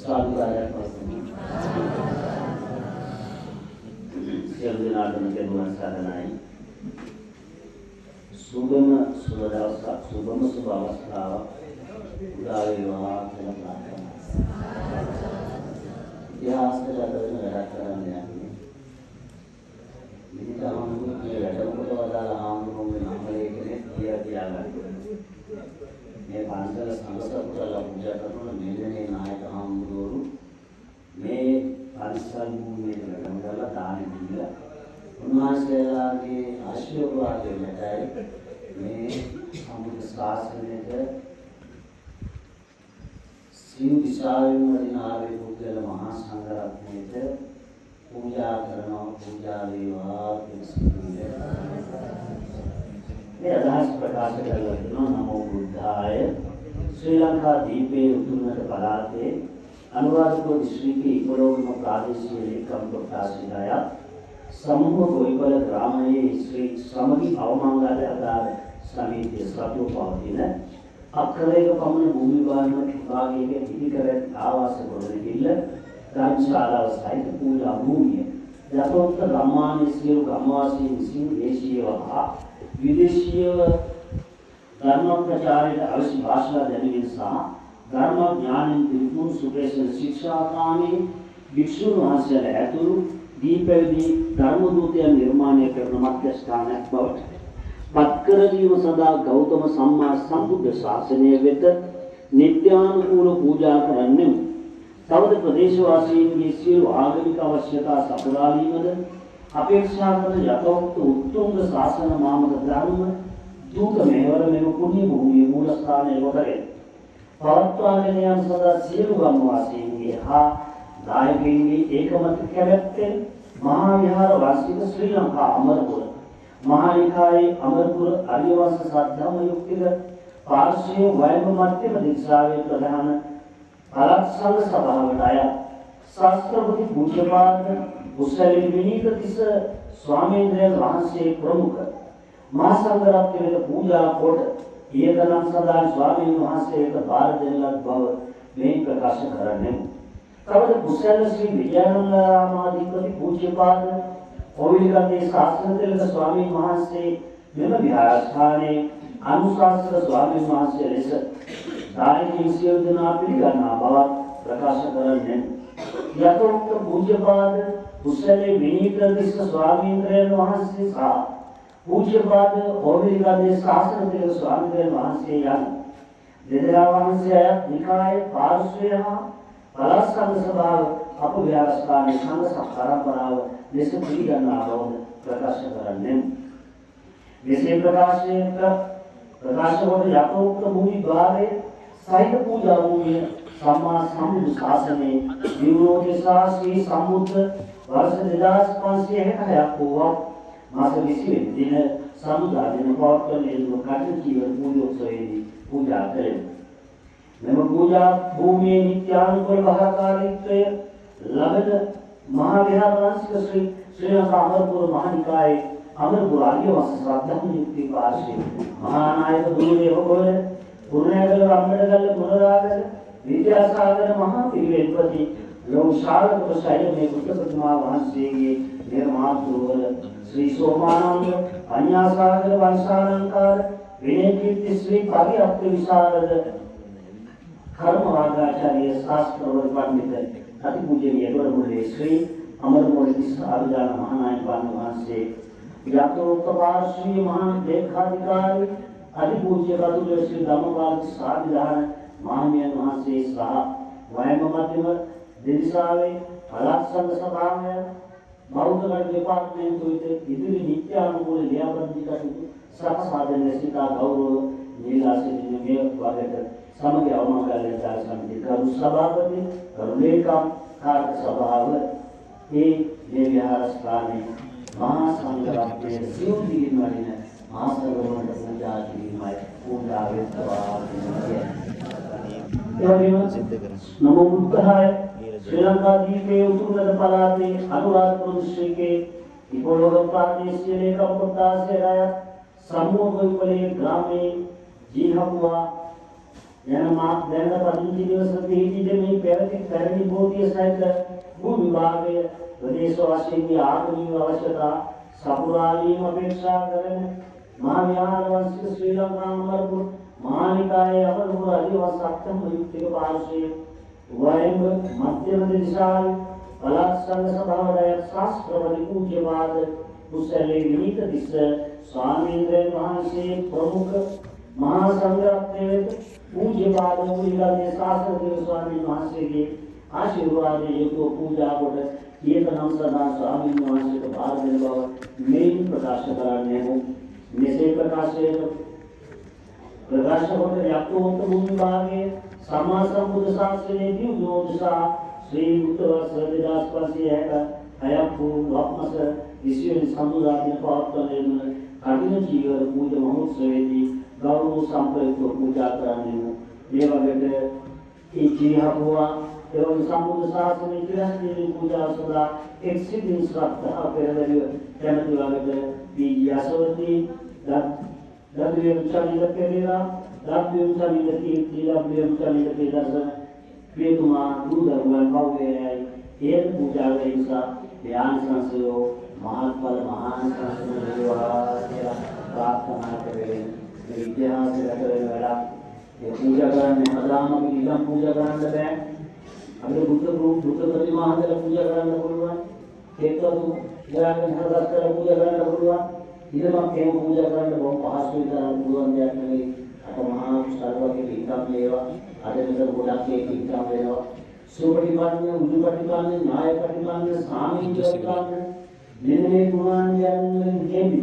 සාදුකාරයක් පස්සේ සියලු දෙනාටම කෙරුවන් සරණයි. සුබම සුබ දවසක්, සුබම සුබ අවස්ථාවක් උදා වේවා කියලා ප්‍රාර්ථනා. ඉතිහාසයට අදගෙන වැඩ කරන්න යන්නේ. මිනිත්තුන්ගේ වැඩමුළුවට වදාළ ආම්බුරුන්ගේ නාමලේ කෙනෙක් කියලා ගන්න. මේ පන්සල සංඝසතුරලා පූජා කරන මෙන්නේ නායක ආම්බුරුවරු මේ පන්සල් භූමියේ වැඩම කරලා දාන දීලා උන්වහන්සේලාගේ ආශිර්වාදය ලැබයි මේ සම්බුද්ධ ශාසනයට සියලු දිශාවෙන් වදින ආර්ය පුද්ගල මහා සංඝරත්නයට පූජා කරනවා. පූජා වේවා කියලා මේ අදහස් ප්‍රකාශ කරලා දෙනවා. නමෝ බුද්ධාය. ශ්‍රී ලංකා දීපයේ උතුරට පළාතේ අනුරාධපුර දිස්ත්‍රික්කයේ 11ම ප්‍රාදේශීය ලේකම් කොට්ටාසිකාය समूह गोईपल ग्रामයේ श्री समगी අවමංගල ආධාර සමිතිය සතුව පවතින අක්‍රේක පමණ භූමි විභාගයක ඉදිකර ආවාස ගොඩනැගිල්ල ධර්මශාලාව සහිත පූජා භූමිය යථෝක්ත ගම්මානයේ සියලු ගම්වාසීන් විසින් දේශීය හා විදේශීය ධර්ම ප්‍රචාරයට අවශ්‍ය භාෂා දැනුමින් සහ ධර්ම ඥානෙන් පිරිපුන් සුපේශන ශික්ෂාකාමී භික්ෂුන් වහන්සේලා ඇතුළු දීපෙවි ධර්ම දූතයන් නිර්මාණය කරන මධ්‍යස්ථානයක් බවට පත්කර දීම සඳහා ගෞතම සම්මා සම්බුද්ධ ශාසනය වෙත නිත්‍යානුකූල පූජා කරන්නේ. තවද ප්‍රදේශවාසීන්ගේ සියලු ආගමික අවශ්‍යතා සපුරාලීමද අපේක්ෂා කරන යථෝක්ත උත්තුංග ශාසන මාමක ධර්ම දූත මෙහෙවර මෙම පුණ්‍ය භූමියේ මූලස්ථානයේ කොටගෙන පවත්වාගෙන යාම සඳහා සියලු ගම්වාසීන්ගේ හා දායකයින්ගේ ඒකමත් කැමැත්තෙන් මහා විහාර වාසික ශ්‍රී ලංකා අමරපුර මහා නිකායේ අමරපුර ආර්යවංශ සද්ධර්ම යුක්තික පාර්ශ්වීය වයඹ මධ්‍යම දිශාවේ ප්‍රධාන පළාත් සභාවට අයත් ශාස්ත්‍රපති පූජ්‍යපාද උසලි විනීතතිස්ස ස්වාමීන් වහන්සේ ප්‍රමුඛ මහා සංඝරත්නයට පූජා කොට ඊයදනම් සදා ස්වාමීන් වහන්සේට බාර දෙන ලද බව මේ ප්‍රකාශ කරන්නේ. තවද කුසල ශ්‍රී විජයානන්දරාමාධිපති පූජ්‍යපාද කොවිලකන්දේ ශාස්ත්‍රතිලක ස්වාමීන් වහන්සේ මෙම විහාරස්ථානයේ අනුශාසක ස්වාමීන් වහන්සේ ලෙස දායකයන් සියලු දෙනා පිළිගන්නා බවත් ප්‍රකාශ කරන්නේ. යථෝක්ත පූජ්‍යපාද කුසල විනීතතිස්ස ස්වාමීන් වහන්සේ සහ පූජ්‍යපාද කොවිලකන්දේ ශාස්ත්‍රතිලක ස්වාමීන් වහන්සේ යන දෙදෙනා වහන්සේ අයත් නිකායේ පාර්ශ්වය හා පළාත් සංඝ සභාව අප විහාරස්ථානයේ සංඝ සම්පරම්පරාව ලෙස පිළිගන්නා බව ප්‍රකාශ කරන්නේ. මෙසේ ප්‍රකාශ කොට යථෝක්ත භූමි භාගයේ සහිත පූජා භූමිය සම්මා සම්බුද්ධ ශාසනයේ දිව්‍යෝදේශා ශ්‍රී සම්බුද්ධ වර්ෂ 2566ක් වූ මාස 20 වෙනි දින සමුදා දින පවත්වන ලෙස කටයුතු ජීවන පූජෝත්සවයේදී පූජා කෙරේ. මෙම පූජා භූමියේ නිත්‍යානුකූල භාගකාරීත්වය ලබන මහා විහාරවාසික ශ්‍රී ලංකා අමරපුර මහනිකායේ අමරපුර ආර්යවංශ ශ්‍රද්ධාම යුක්ති පාර්ශ්වයේ මහා නායක දුරේ හොබල පුරණගල රම්මඩගල මුරාගල විද්‍යාසාගර මහා පිරිවෙන්පති ලෝකශාලක ශෛලමේ බුද්ධ ප්‍රතිමා වහන්සේගේ නිර්මාතෘවල ශ්‍රී සෝමානන්ද අඤ්ඤාසාගර වංශාලංකාර විනයකීර්ති ශ්‍රී පරිඅප්ත විශාරද කර්මවාදාචාර්ය ශාස්ත්‍රවල පඬිත අතිපූජනීය ගොඩමුල්ලේ ශ්‍රී අමරපුර දිස්ත්‍රික්ක මහානායක වහන්සේ යථෝක්ත පාර්ශ්වීය මහා ලේකාධිකාරී අතිපූජ්‍ය කතුල ශ්‍රී ධම්මපාල සාධිදාන මහණියන් වහන්සේ සහ වයඹ මධ්‍යම දිශාවේ පළාත් සංඝ සභාවය බෞද්ධ කටයුතු දෙපාර්තමේන්තුවේ ඉදිරි නිත්‍යානුකූල ලියාපදිංචි කටයුතු සකසාදෙන සිතා ගෞරව නිලාසිතින මේ වගේට සමගි අවමංගල දාන සමිතිය කරු සභාපති කරු ලේකම් කාර්ය සභාව ඒ විහාරස්ථානයේ මහා සංඝරත්නයේ සියුම් දීන් වඩින මහා සරවණට පූජා කිරීමයි පූජා වේවා නමෝ බුද්ධාය. ශ්‍රී ලංකා දීපයේ උතුරට පළාතේ අනුරාධපුර දිස්ත්‍රික්කයේ 11 ප්‍රාදේශීය ලේකම් කොට්ටාසයේ රාය සමූහ ගොවිපලේ ග්‍රාමයේ ජීහපුවා යන මාත් දැනට පදිංචි දිවස පිහිටි මේ පැවති පැරණි බෝධිය සහිත භූ විභාගය ප්‍රදේශ වශයෙන් ආගමික අවශ්‍යතා සපුරාලීම අපේක්ෂා කරන මහා විහාර වංශික ශ්‍රී ලංකා අමරපුර මහානිකායේ අමරපුර අධිවස් සක්තම යුක්තික පාර්ශ්වයේ වයඹ මධ්‍යම දිශාවේ පළාත් සංඝ සභාවේ ශාස්ත්‍රවලි පූජ්‍යපාද කුසලේ විනීත තිස්ස ස්වාමීන් වහන්සේ ප්‍රමුඛ මහා සංඝරත්නයේ පූජ්‍යපාද මුලින්ගේ ශාසන දේව ස්වාමීන් වහන්සේගේ ආශිර්වාදයේ යුතුව පූජා කොට ඊතනම් සදා ස්වාමීන් වහන්සේට බාර දෙන බව මේන් ප්‍රකාශ කරන්නේ මෙසේ ප්‍රකාශ කොට යක්තෝත් භූමි භාගයේ සම්මා සම්බුද්ධ ශාසනයේ දිව්‍යෝදසා ශ්‍රී මුත්තවර්ෂ 2560 අයප්පු වප්මස විශ්වවිද්‍යාල සම්මුදායන පවත්වන කඩින ජීවර පූජා මහෝත්සවයේදී ගෞරව සම්ප්‍රයුක්ත පූජා කරන්නේ මේ වගේට ඒ ජීහපුවා එවන සම්බුද්ධ ශාසනයේ ඉතිහාසයේ පූජා සඳහා එක්සිටින් ශ්‍රද්ධා පෙරදරිව කැමැති වගේට පී යසවති දබ්ලියම් චලිත පෙරේරා දබ්ලියම් චලිත කීර්ති දබ්ලියම් චලිත පෙරදර්ශන ප්‍රේතුමා දුරුදරුවන් කවුවේයි ඒ පූජා වේසා ධ්‍යාන සංසයෝ මහත්ඵල මහාන සංසය වේවා කියලා ප්‍රාර්ථනා කරේ මේ ඉතිහාසයට කරන වැඩ ඒ පූජා කරන්නේ හදාම අපි නිකම් පූජා කරන්න බෑ අපිට බුද්ධ ප්‍රතිමා හදලා පූජා කරන්න පුළුවන් හේතුව ගාන හදලා පූජා කරන්න පුළුවන් ඉතමක් එහෙම පූජා කරන්න බොහොම පහසුයි තරම් පුළුවන් දෙයක් නෙවෙයි අත මහා සර්වගේ පිටම් වේවා අද මෙතන ගොඩක් ඒ පිටම් වේවා සුපටිපන්න උදුපටිපන්න ඥායපටිපන්න සාමීචපටිපන්න මෙන්න මේ ගුණාංගයන් දෙවි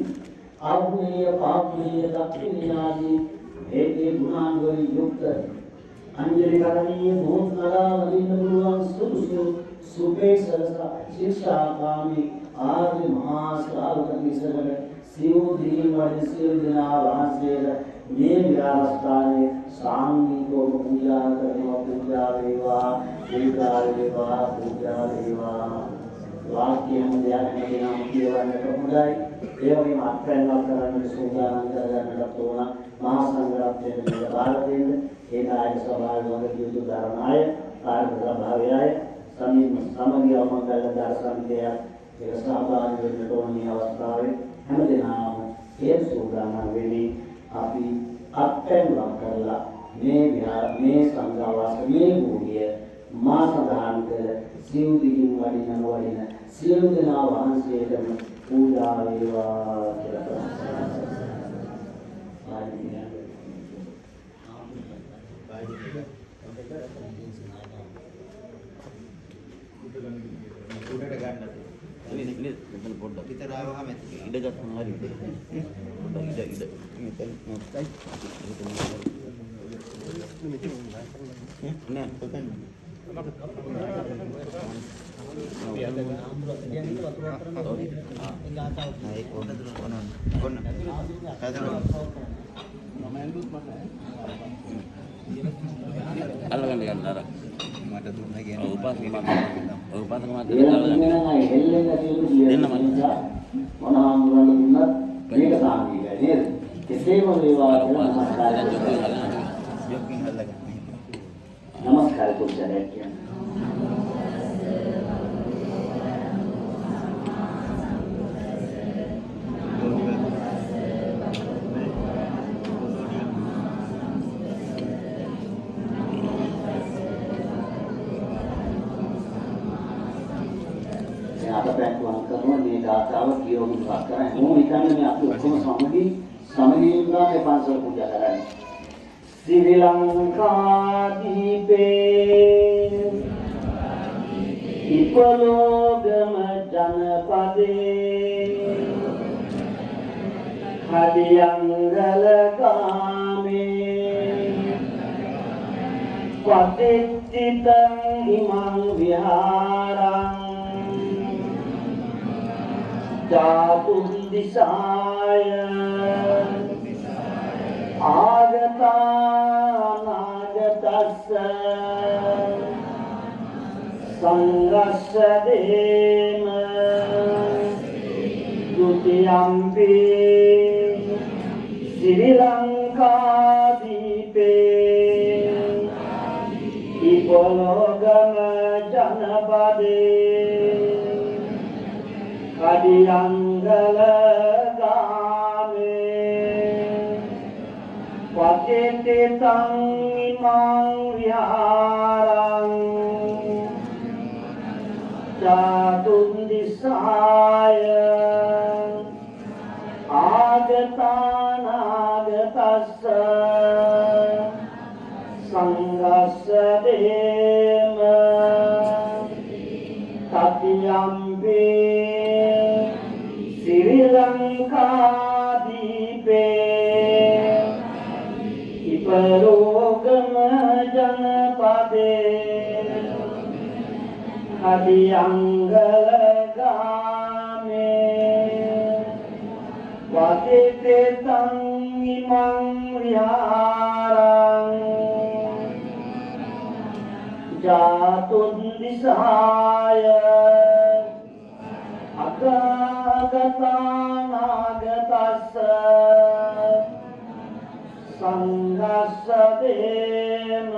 ආත්මීය පාපීය දක්ෂිනාදී මේ ගුණාංග වලින් යුක්ත अंजलि करनीय भूत नरा वलिन गुरुवां सुसु सुपेसर शिक्षाकामी आदि महाश्रावक किसर शिव दी वजसे दिना वासेर ये विरावस्थाने सामनी को पूजा करने पूजा देवा पूजा देवा वाक्य हम ध्यान में नाम केवल प्रमुदाय एवं मात्रंगा करने सुजानंद नडतोना महासंग्राम भारतेंद्र एकाय सभाय वगैरे उदाहरणाय कार्यभाव्याय समग्र मंगल दर्शनय एक सहभागी वेटोनी अवस्थावे හැමදෙනාම ඒ සූදානම් වෙමි අපි අත්පැන් වක් කරලා මේ සංඝවාස මේ භූමිය මා සඳහන් කළ සිව් දිගින් වඩින නොවඩින සියලු දෙනා වහන්සේටම පූජා වේවා කියලා ප්‍රාර්ථනා नमस्कार पूजा कराएं श्रीलंका दीपे इपलोगम जनपदे हरियंगल गामे पतित्तितं इमं विहारं जातुं दिशाय आगता नागतस्स संगस्स देम द्वितीयम्पि श्रीलंका दीपे ඉපලෝගම ජනපදේ කඩියංගල ගාමේ වකේතං ඉමං විහාරං චතුන් දිසාය ආගතානාගතස්ස සංඝස්ස දේම තතියම්පේ ශ්‍රී ලංකාදීපේ ඉපරෝගම ජනපදේ අදියංගල ගාමේ වදිතං ඉමං විහාරං ජාතුන් දිසාය අගගතානාගතස්ස සංඝස්ස දේම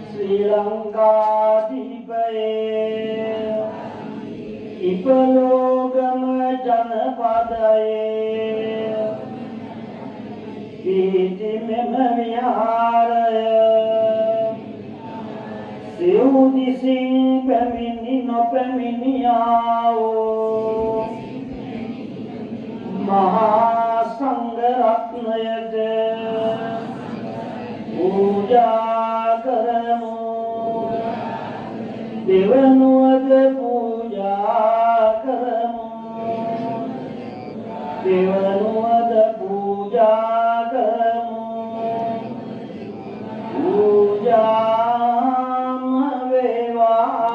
ශ්‍රී ලංකාදීපේ ඉපලෝගම ජනපදයේ පීති මෙම විහාරය සිව්දිසින් පැමිණි නොපැමිණියාවෝ මහා සංඝ රත්නයට පූජා කරමු දෙවනුවද පූජා කරමු දෙවනුවද පූජා කරමු පූජාම වේවා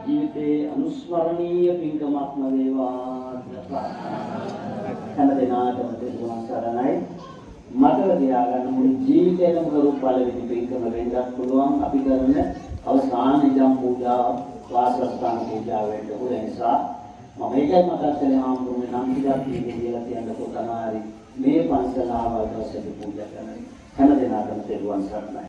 ජීවිතේ අනුස්මරණීය පින්කමක්ම වේවා හැම දිනාටම දෙවියන් සරණයි මතක තියාගන්න මුළු ජීවිතේම කරු පළවෙනි පින්කම වෙන්නත් පුළුවන් අපි කරන අවසාන ඉදම් පූජා වාසස්ථාන පූජා වෙන්න පුළුවන් නිසා මම ඒකයි මතක් කරන්නේ ආම්බුනේ නම් ඉදක් කියලා කියනකොට තමයි මේ පන්සල ආවල් දවසේ පූජා කරන්නේ හැම දිනකටම දෙවියන් සරණයි